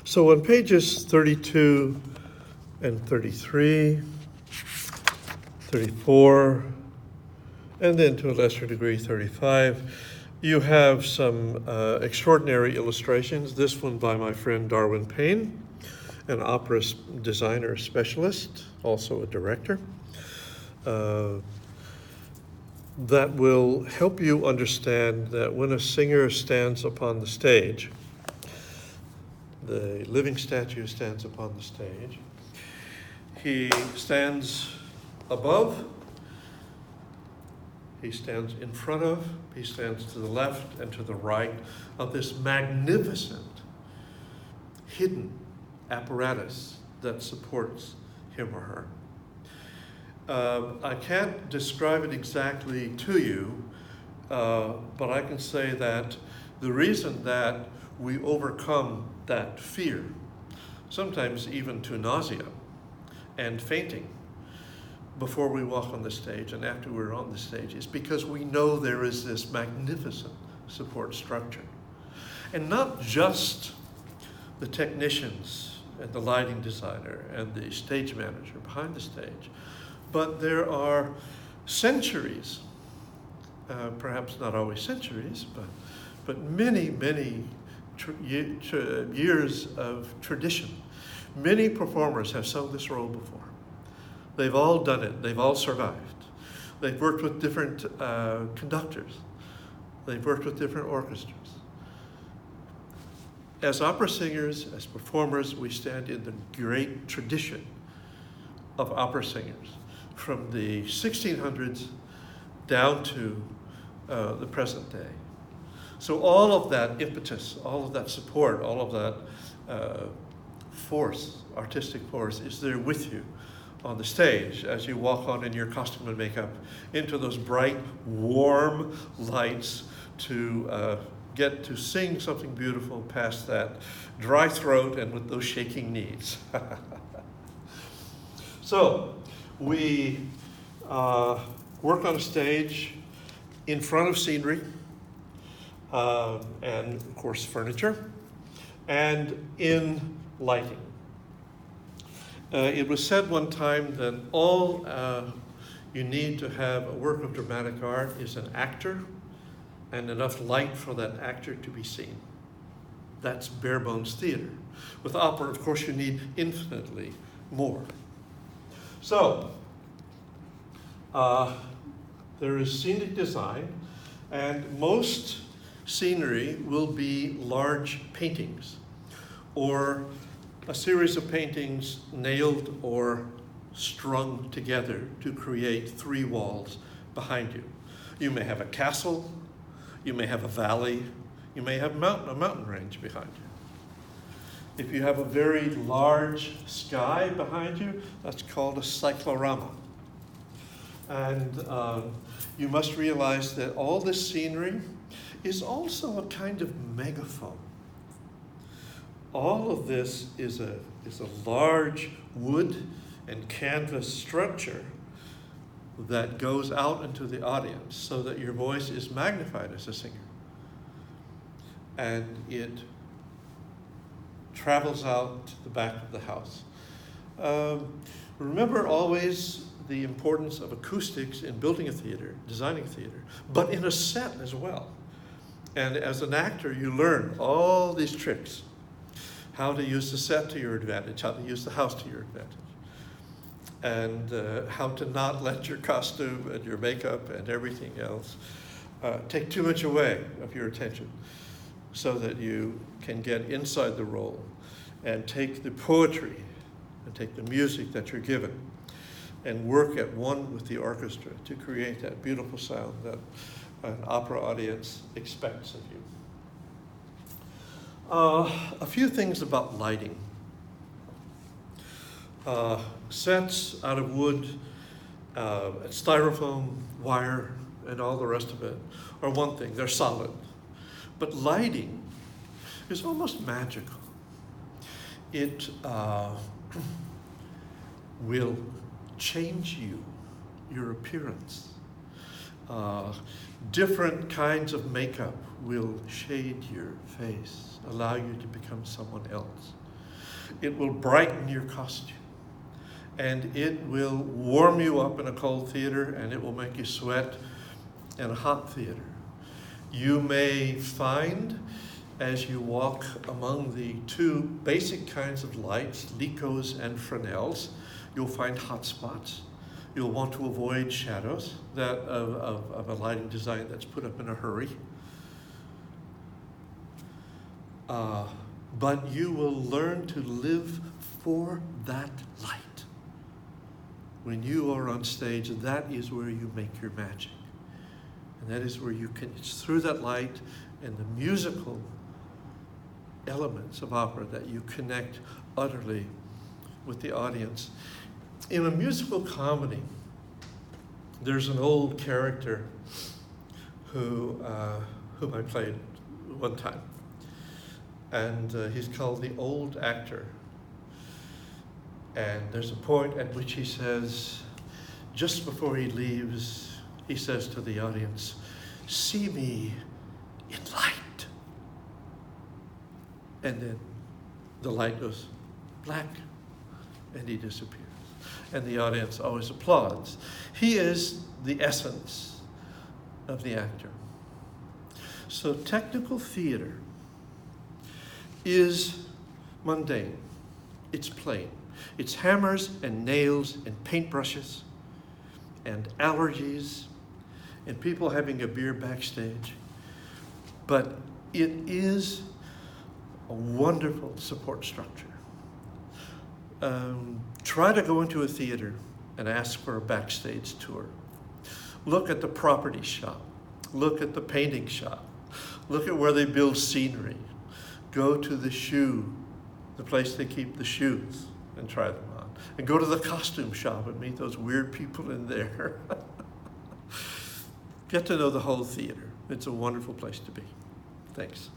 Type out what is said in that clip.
So on pages 32 and 33, 34, and then to a lesser degree 35, you have some extraordinary illustrations. This one by my friend Darwin Payne, an opera designer specialist, also a director, that will help you understand that when a singer stands upon the stage, the living statue stands upon the stage, he stands above, he stands in front of, he stands to the left and to the right of this magnificent hidden apparatus that supports him or her. I can't describe it exactly to you, but I can say that the reason that we overcome that fear, sometimes even to nausea and fainting, before we walk on the stage and after we're on the stage, is because we know there is this magnificent support structure. And not just the technicians and the lighting designer and the stage manager behind the stage, but there are centuries, perhaps not always centuries, but many, many years of tradition. Many performers have sung this role before. They've all done it. They've all survived. They've worked with different conductors. They've worked with different orchestras. As opera singers, as performers, we stand in the great tradition of opera singers from the 1600s down to the present day. So all of that impetus, all of that support, all of that force, artistic force, is there with you on the stage as you walk on in your costume and makeup into those bright, warm lights to get to sing something beautiful past that dry throat and with those shaking knees. So we work on a stage in front of scenery and, of course, furniture, and in lighting. It was said one time that all you need to have a work of dramatic art is an actor and enough light for that actor to be seen. That's bare bones theater. With opera, of course, you need infinitely more. So, there is scenic design, and most scenery will be large paintings or a series of paintings nailed or strung together to create three walls behind you. You may have a castle, you may have a valley, you may have a mountain range behind you. If you have a very large sky behind you, that's called a cyclorama. And you must realize that all this scenery is also a kind of megaphone. All of this is a large wood and canvas structure that goes out into the audience so that your voice is magnified as a singer. And it travels out to the back of the house. Remember always the importance of acoustics in building a theater, designing a theater, but in a set as well. And as an actor, you learn all these tricks. How to use the set to your advantage, how to use the house to your advantage, and how to not let your costume and your makeup and everything else take too much away of your attention so that you can get inside the role and take the poetry and take the music that you're given and work at one with the orchestra to create that beautiful sound that an opera audience expects of you. A few things about lighting. Sets out of wood, styrofoam, wire, and all the rest of it are one thing. They're solid. But lighting is almost magical. It will change you, your appearance. Different kinds of makeup will shade your face, allow you to become someone else. It will brighten your costume. And it will warm you up in a cold theater, and it will make you sweat in a hot theater. You may find, as you walk among the two basic kinds of lights, Licos and Fresnels, you'll find hot spots. You'll want to avoid shadows of a lighting design that's put up in a hurry. But you will learn to live for that light. When you are on stage, that is where you make your magic. And that is where you can, it's through that light and the musical elements of opera that you connect utterly with the audience. In a musical comedy, there's an old character whom I played one time. And he's called the Old Actor. And there's a point at which he says, just before he leaves, he says to the audience, "See me in light." And then the light goes black and he disappears. And the audience always applauds. He is the essence of the actor. So technical theater is mundane. It's plain. It's hammers and nails and paintbrushes and allergies and people having a beer backstage. But it is a wonderful support structure. Try to go into a theater and ask for a backstage tour. Look at the property shop. Look at the painting shop. Look at where they build scenery. Go to the place they keep the shoes, and try them on. And go to the costume shop and meet those weird people in there. Get to know the whole theater. It's a wonderful place to be. Thanks.